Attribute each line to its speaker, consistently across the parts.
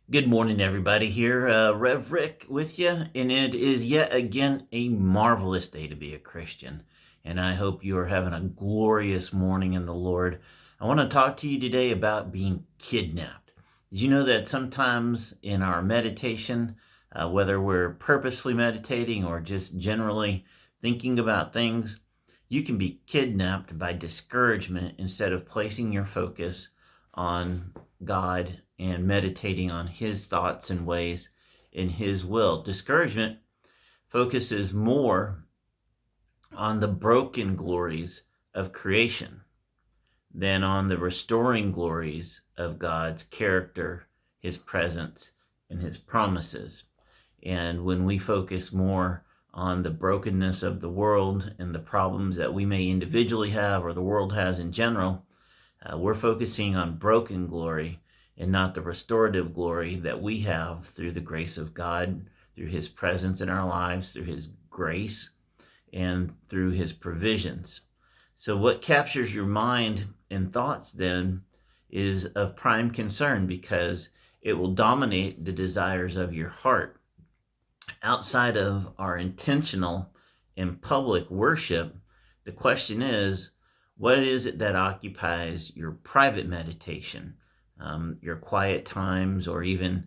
Speaker 1: Good morning, everybody. Here, Rev Rick with you, and it is yet again a marvelous day to be a Christian. And I hope you are having a glorious morning in the Lord. I want to talk to you today about being kidnapped. Did you know that sometimes in our meditation, whether we're purposefully meditating or just generally thinking about things, you can be kidnapped by discouragement instead of placing your focus on God and meditating on His thoughts and ways in His will. Discouragement focuses more on the broken glories of creation than on the restoring glories of God's character, His presence, and His promises. And when we focus more on the brokenness of the world and the problems that we may individually have or the world has in general, we're focusing on broken glory and not the restorative glory that we have through the grace of God, through His presence in our lives, through His grace, and through His provisions. So what captures your mind and thoughts then is of prime concern because it will dominate the desires of your heart. Outside of our intentional and public worship, the question is, what is it that occupies your private meditation, your quiet times, or even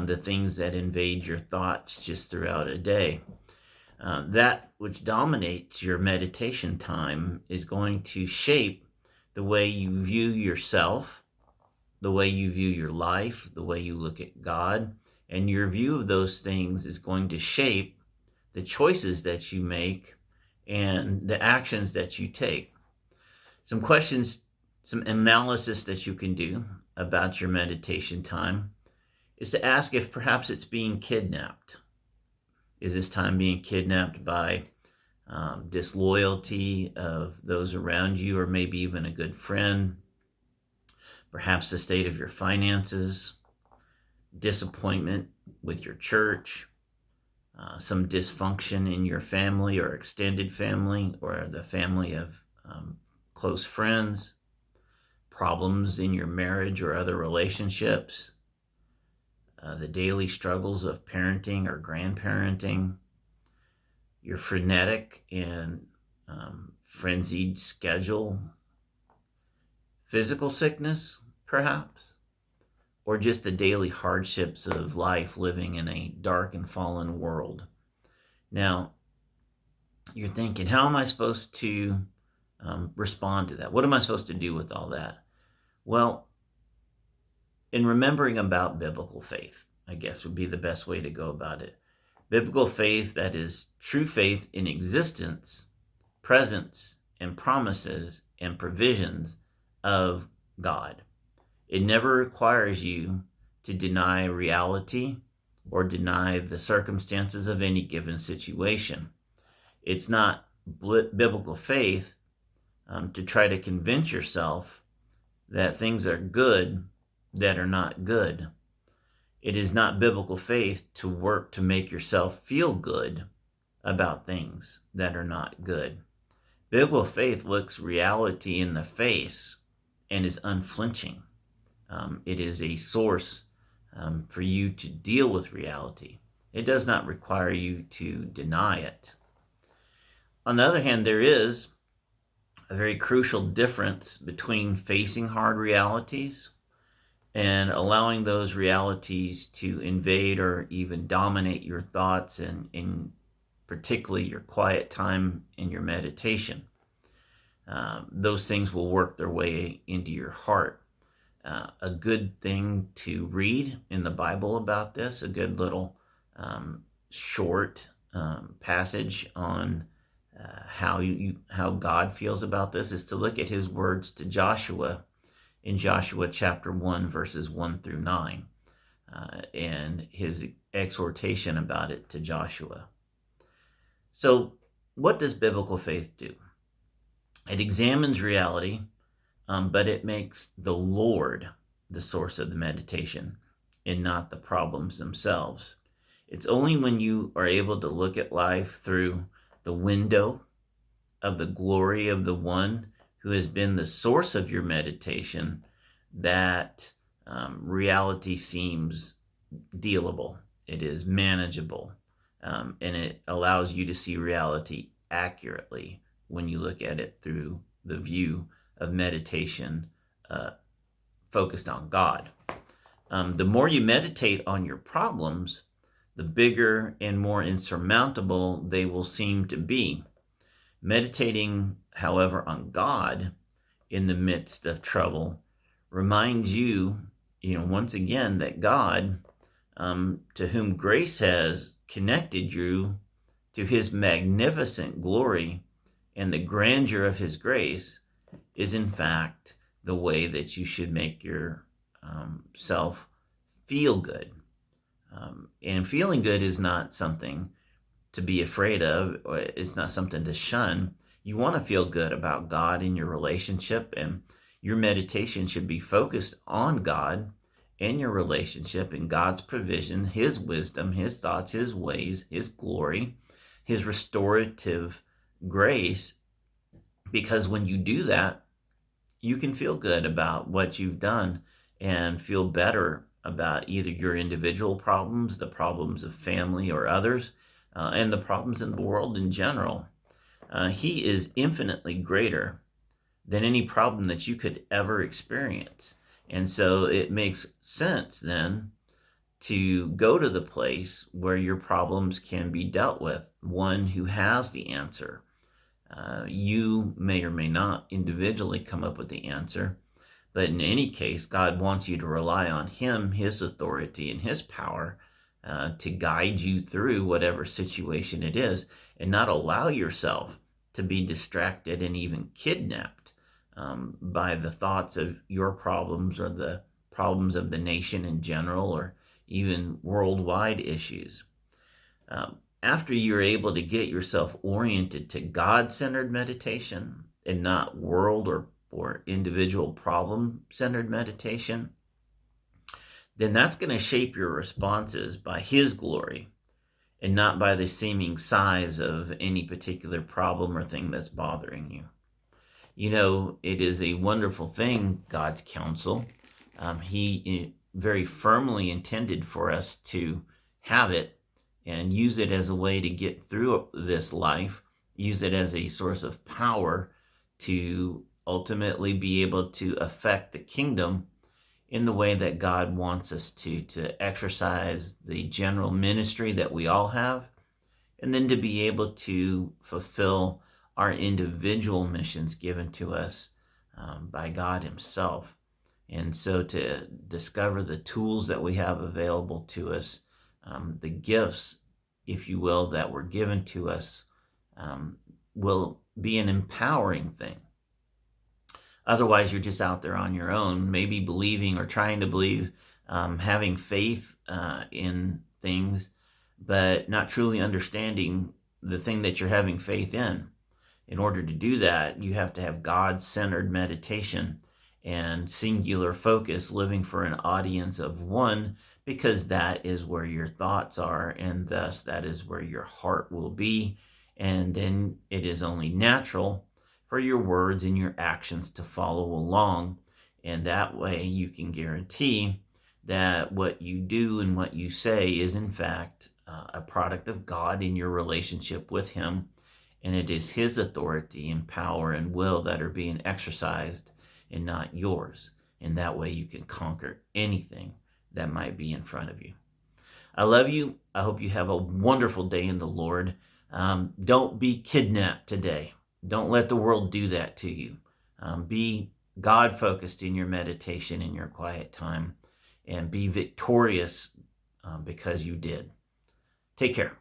Speaker 1: the things that invade your thoughts just throughout a day? That which dominates your meditation time is going to shape the way you view yourself, the way you view your life, the way you look at God, and your view of those things is going to shape the choices that you make and the actions that you take. Some questions, some analysis that you can do about your meditation time is to ask if perhaps it's being kidnapped. Is this time being kidnapped by disloyalty of those around you, or maybe even a good friend? Perhaps the state of your finances, disappointment with your church, some dysfunction in your family or extended family or the family of close friends, problems in your marriage or other relationships, the daily struggles of parenting or grandparenting, your frenetic and frenzied schedule, physical sickness, perhaps, or just the daily hardships of life living in a dark and fallen world. Now, you're thinking, how am I supposed to respond to that? What am I supposed to do with all that? Well, in remembering about biblical faith, I guess would be the best way to go about it. Biblical faith, that is true faith in existence, presence, and promises and provisions of God. It never requires you to deny reality or deny the circumstances of any given situation. It's not biblical faith to try to convince yourself that things are good that are not good. It is not biblical faith to work to make yourself feel good about things that are not good. Biblical faith looks reality in the face and is unflinching. It is a source for you to deal with reality. It does not require you to deny it. On the other hand, there is a very crucial difference between facing hard realities and allowing those realities to invade or even dominate your thoughts and in particularly your quiet time in your meditation. Those things will work their way into your heart. A good thing to read in the Bible about this, a good little short passage on how God feels about this, is to look at His words to Joshua in Joshua chapter 1, verses 1 through 9, and His exhortation about it to Joshua. So, what does biblical faith do? It examines reality, but it makes the Lord the source of the meditation and not the problems themselves. It's only when you are able to look at life through the window of the glory of the one who has been the source of your meditation that reality seems dealable. It is manageable. And it allows you to see reality accurately when you look at it through the view of meditation focused on God. The more you meditate on your problems, the bigger and more insurmountable they will seem to be. Meditating, however, on God in the midst of trouble reminds you, once again, that God, to whom grace has connected you to his magnificent glory and the grandeur of his grace, is in fact the way that you should make your self feel good. And feeling good is not something to be afraid of. It's not something to shun. You want to feel good about God in your relationship, and your meditation should be focused on God and your relationship and God's provision, his wisdom, his thoughts, his ways, his glory, his restorative grace. Because when you do that, you can feel good about what you've done and feel better about either your individual problems, the problems of family or others, and the problems in the world in general. He is infinitely greater than any problem that you could ever experience. And so it makes sense then to go to the place where your problems can be dealt with, one who has the answer. You may or may not individually come up with the answer, but in any case, God wants you to rely on him, his authority, and his power to guide you through whatever situation it is, and not allow yourself to be distracted and even kidnapped by the thoughts of your problems or the problems of the nation in general, or even worldwide issues. After you're able to get yourself oriented to God-centered meditation and not world or individual problem-centered meditation, then that's going to shape your responses by his glory and not by the seeming size of any particular problem or thing that's bothering you. It is a wonderful thing, God's counsel. He very firmly intended for us to have it and use it as a way to get through this life, use it as a source of power to ultimately be able to affect the kingdom in the way that God wants us to exercise the general ministry that we all have, and then to be able to fulfill our individual missions given to us by God himself. And so to discover the tools that we have available to us, the gifts, if you will, that were given to us, will be an empowering thing. Otherwise, you're just out there on your own, maybe believing or trying to believe, having faith in things, but not truly understanding the thing that you're having faith in. In order to do that, you have to have God-centered meditation and singular focus, living for an audience of one, because that is where your thoughts are, and thus that is where your heart will be. And then it is only natural for your words and your actions to follow along. And that way you can guarantee that what you do and what you say is in fact a product of God in your relationship with him. And it is his authority and power and will that are being exercised and not yours. And that way you can conquer anything that might be in front of you. I love you. I hope you have a wonderful day in the Lord. Don't be kidnapped today. Don't let the world do that to you. Be God-focused in your meditation, in your quiet time, and be victorious because you did. Take care.